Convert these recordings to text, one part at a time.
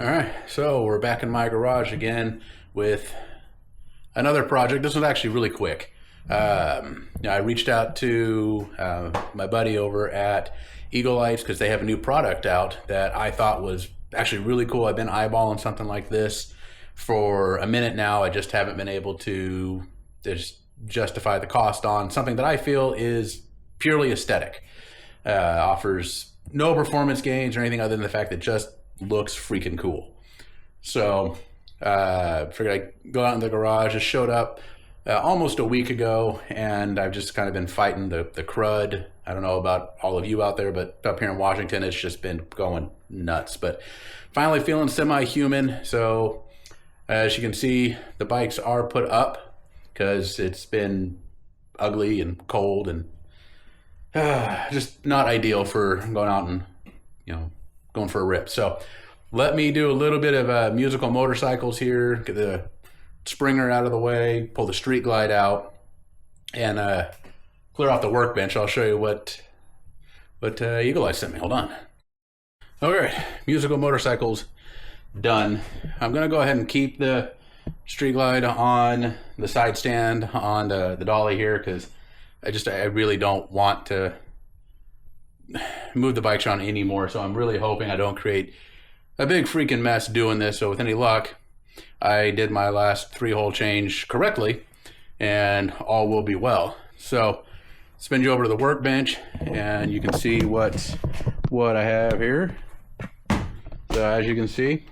All right, so we're back in my garage again with another project. This was actually really quick. I reached out to my buddy over at Eagle Lights because they have a new product out that I thought was actually really cool. I've been eyeballing something like this for a minute now. I just haven't been able to just justify the cost on something that I feel is purely aesthetic. Offers no performance gains or anything other than the fact that it just looks freaking cool. So figured I'd go out in the garage. It showed up almost a week ago, and I've just kind of been fighting the crud. I don't know about all of you out there, but up here in Washington, it's just been going nuts. But finally feeling semi-human. So as you can see, the bikes are put up because it's been ugly and cold and just not ideal for going out and, going for a rip. So let me do a little bit of musical motorcycles here, get the Springer out of the way, pull the Street Glide out, and clear off the workbench. I'll show you what Eagle Eye sent me. Hold on. All right, musical motorcycles done. I'm gonna go ahead and keep the Street Glide on the side stand on the dolly here because I really don't want to move the bikes around anymore. So I'm really hoping I don't create a big freaking mess doing this. So with any luck, I did my last 3-hole change correctly and all will be well. So spin you over to the workbench and you can see what I have here. So as you can see,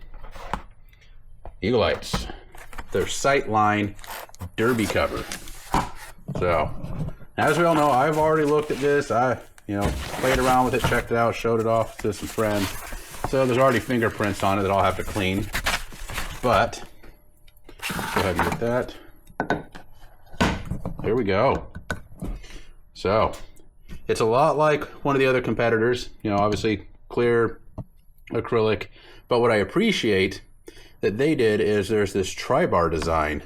Eagle Lights, their Sightline Derby cover. So as we all know, I've already looked at this. I played around with it, checked it out, showed it off to some friends. So there's already fingerprints on it that I'll have to clean. But go ahead and get that. Here we go. So it's a lot like one of the other competitors, obviously clear acrylic. But what I appreciate that they did is there's this tri-bar design.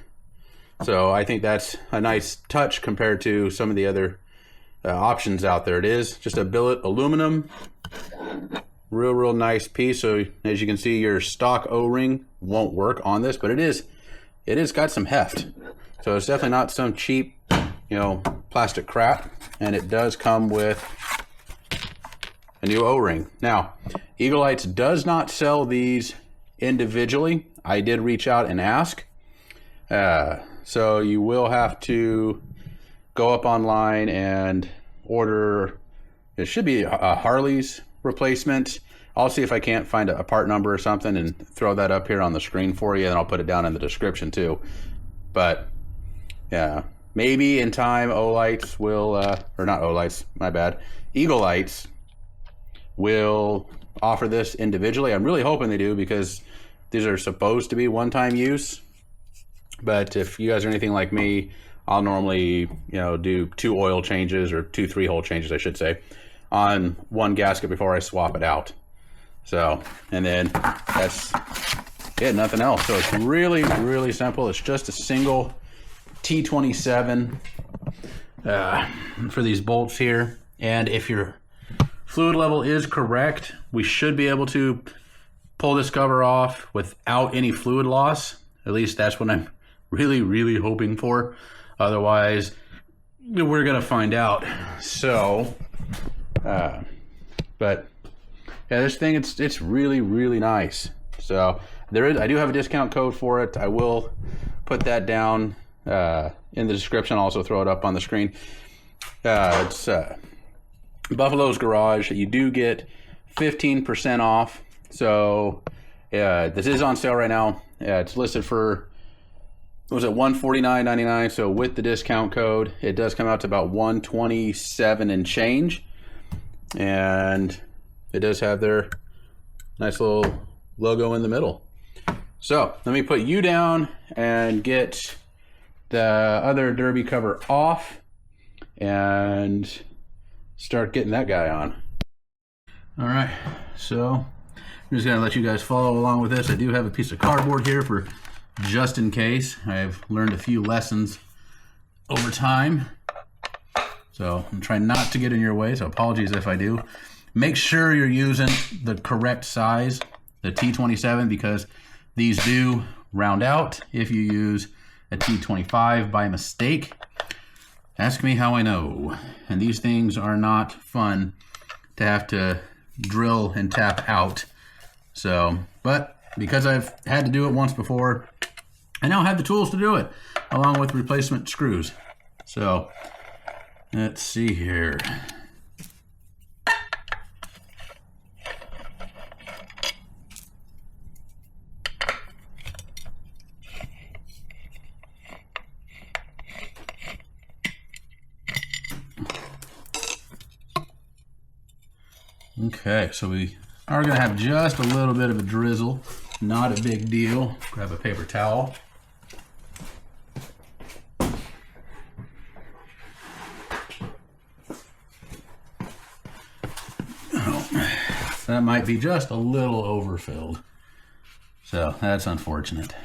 So I think that's a nice touch compared to some of the other options out there. It is just a billet aluminum, real nice piece. So as you can see, your stock O-ring won't work on this, but it is got some heft. So it's definitely not some cheap, plastic crap. And it does come with a new O-ring. Now, Eagle Lights does not sell these individually. I did reach out and ask. So you will have to go up online and order, it should be a Harley's replacement. I'll see if I can't find a part number or something and throw that up here on the screen for you, and I'll put it down in the description too. But yeah, maybe in time O-Lights will, or not O-Lights, my bad, Eagle Lights will offer this individually. I'm really hoping they do because these are supposed to be one-time use. But if you guys are anything like me, I'll normally, do 2 oil changes or 2 3-hole changes, I should say, on one gasket before I swap it out. So, and then that's it, nothing else. So it's really simple. It's just a single T27 for these bolts here. And if your fluid level is correct, we should be able to pull this cover off without any fluid loss. At least that's what I'm really hoping for. Otherwise, we're gonna find out. So, but yeah, this thing, it's really nice. So I do have a discount code for it. I will put that down in the description. I'll also throw it up on the screen. It's Buffalo's Garage. You do get 15% off. So this is on sale right now. It's listed for, what was it, $149.99. So with the discount code, it does come out to about $127 and change. And it does have their nice little logo in the middle. So let me put you down and get the other derby cover off and start getting that guy on. All right, so I'm just gonna let you guys follow along with this. I do have a piece of cardboard here for just in case. I've learned a few lessons over time. So I'm trying not to get in your way, so apologies if I do. Make sure you're using the correct size the T27 because these do round out if you use a T25 by mistake. Ask me how I know. And these things are not fun to have to drill and tap out. So, but because I've had to do it once before, I now have the tools to do it, along with replacement screws. So, let's see here. Okay, so we are going to have just a little bit of a drizzle. Not a big deal. Grab a paper towel. Oh, that might be just a little overfilled. So that's unfortunate.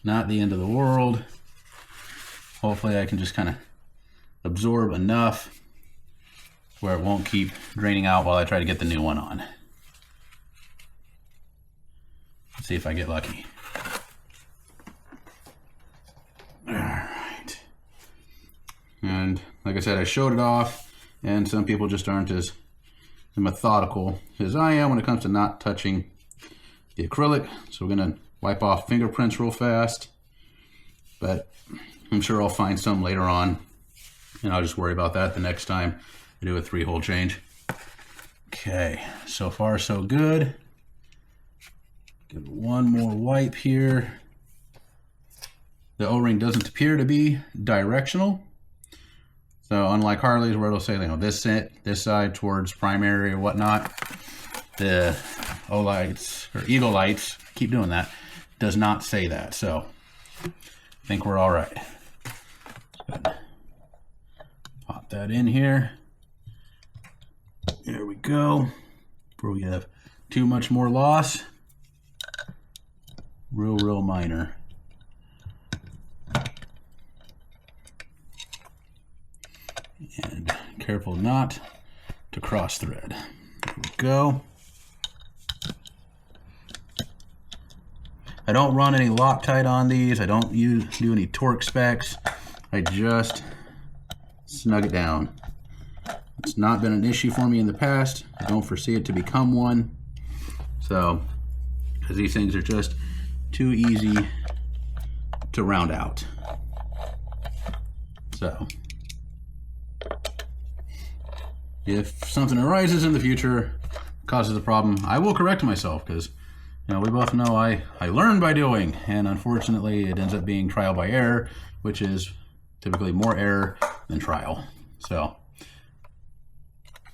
Not the end of the world. Hopefully I can just kind of absorb enough where it won't keep draining out while I try to get the new one on. Let's see if I get lucky. All right. And like I said, I showed it off, and some people just aren't as methodical as I am when it comes to not touching the acrylic. So we're gonna wipe off fingerprints real fast, but I'm sure I'll find some later on, and I'll just worry about that the next time I do a 3-hole change. Okay, so far so good. Give it one more wipe here. The O-ring doesn't appear to be directional. So unlike Harley's where it'll say, you know, this side towards primary or whatnot, the O-lights or Eagle lights, keep doing that, does not say that. So I think we're all right. Pop that in here. There we go. Before we have too much more loss. Real minor. And careful not to cross thread. There we go. I don't run any Loctite on these. I don't do any torque specs. I just snug it down. It's not been an issue for me in the past. I don't foresee it to become one. So, because these things are just too easy to round out. So, if something arises in the future, causes a problem, I will correct myself, because you know, we both know I learn by doing, and unfortunately it ends up being trial by error, which is typically more error than trial. So,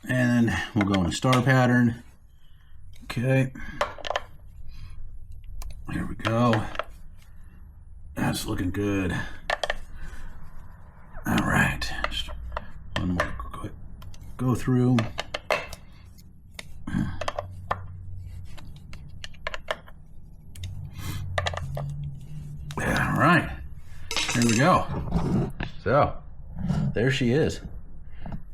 and then we'll go in a star pattern. Okay. There we go. That's looking good. All right. Just one more quick go through. All right. There we go. So, there she is.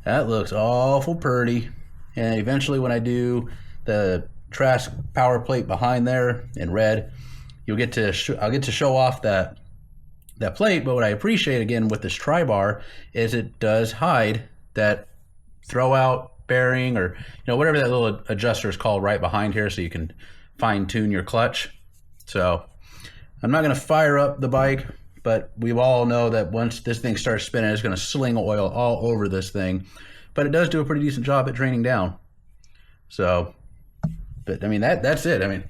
That looks awful pretty. And eventually when I do the trash power plate behind there in red, I'll get to show off that plate. But what I appreciate again with this tri-bar is it does hide that throw out bearing, or whatever that little adjuster is called right behind here, so you can fine tune your clutch. So I'm not going to fire up the bike, but we all know that once this thing starts spinning, it's going to sling oil all over this thing. But it does do a pretty decent job at draining down. So, but I mean, that's it. I mean,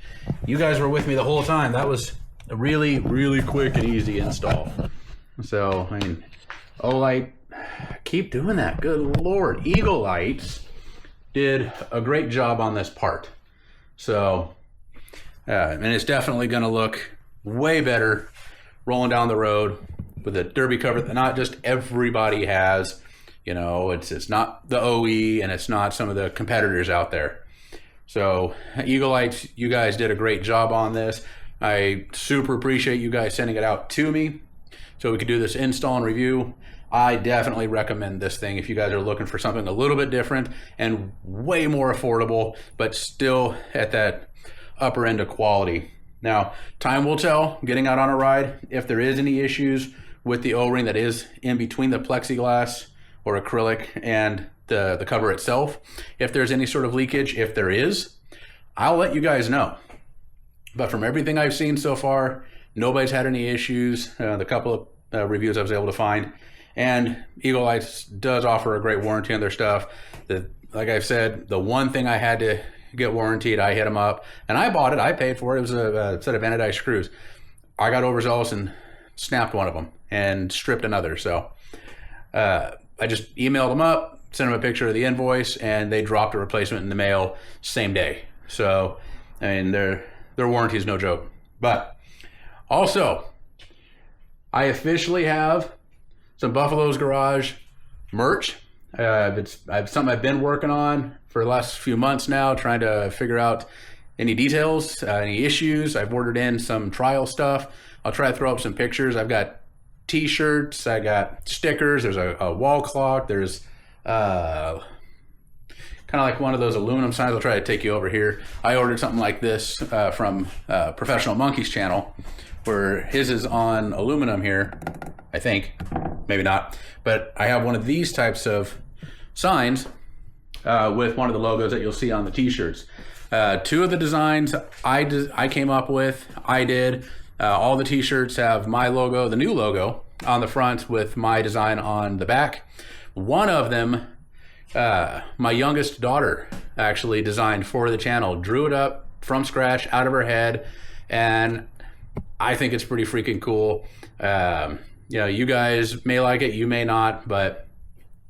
you guys were with me the whole time. That was a really, really quick and easy install. So, I mean, Olight, keep doing that. Good Lord. Eagle Lights did a great job on this part. So, and it's definitely going to look way better rolling down the road with a derby cover that not just everybody has. It's not the OE, and it's not some of the competitors out there. So Eagle Lights, you guys did a great job on this. I super appreciate you guys sending it out to me so we could do this install and review. I definitely recommend this thing if you guys are looking for something a little bit different and way more affordable, but still at that upper end of quality. Now, time will tell, getting out on a ride, if there is any issues with the O-ring that is in between the plexiglass or acrylic and the cover itself. If there's any sort of leakage, if there is, I'll let you guys know. But from everything I've seen so far, nobody's had any issues. The couple of reviews I was able to find. And Eagle Lights does offer a great warranty on their stuff. Like I've said, the one thing I had to get warranted, I hit them up. And I bought it. I paid for it. It was a set of anodized screws. I got overzealous and snapped one of them and stripped another. So I just emailed them up, sent them a picture of the invoice, and they dropped a replacement in the mail same day. So, I mean, their warranty is no joke. But also, I officially have some Buffalo's Garage merch. It's something I've been working on for the last few months now, trying to figure out any details, any issues. I've ordered in some trial stuff. I'll try to throw up some pictures. I've got t-shirts, I got stickers, there's a wall clock, there's kind of like one of those aluminum signs. I'll try to take you over here. I ordered something like this from Professional Monkey's channel, where his is on aluminum here, I think, maybe not, but I have one of these types of signs with one of the logos that you'll see on the t-shirts. Two of the designs I came up with, I did. All the t-shirts have my logo, the new logo, on the front with my design on the back. One of them, my youngest daughter actually designed for the channel, drew it up from scratch out of her head, and I think it's pretty freaking cool. You know, you guys may like it, you may not, but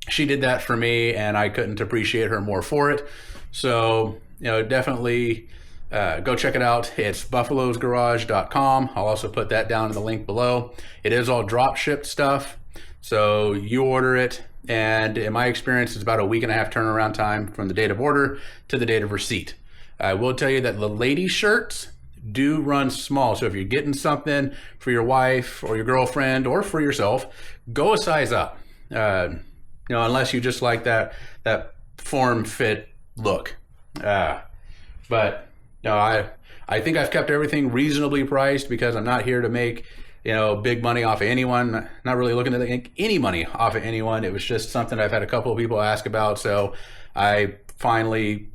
she did that for me, and I couldn't appreciate her more for it. So, you know, definitely go check it out. It's BUFFALOSGARAGE.com. I'll also put that down in the link below. It is all drop shipped stuff, so you order it, and in my experience, it's about a 1.5 week turnaround time from the date of order to the date of receipt. I will tell you that the lady shirts do run small, so if you're getting something for your wife or your girlfriend or for yourself, go a size up. You know, unless you just like that form fit look. But no, I think I've kept everything reasonably priced because I'm not here to make, you know, big money off of anyone. Not really looking to make any money off of anyone. It was just something I've had a couple of people ask about, so I finally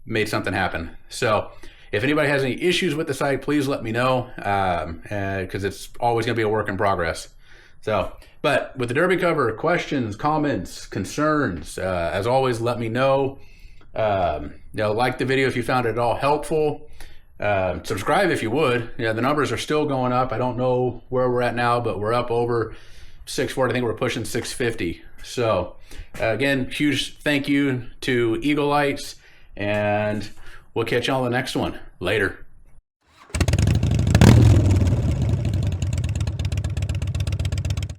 made something happen. So if anybody has any issues with the site, please let me know, because it's always going to be a work in progress. So, but with the Derby cover, questions, comments, concerns, as always, let me know. You know, like the video if you found it at all helpful. Subscribe if you would. Yeah, the numbers are still going up. I don't know where we're at now, but we're up over 640. I think we're pushing 650. So again, huge thank you to Eagle Lights, and we'll catch you on the next one. Later.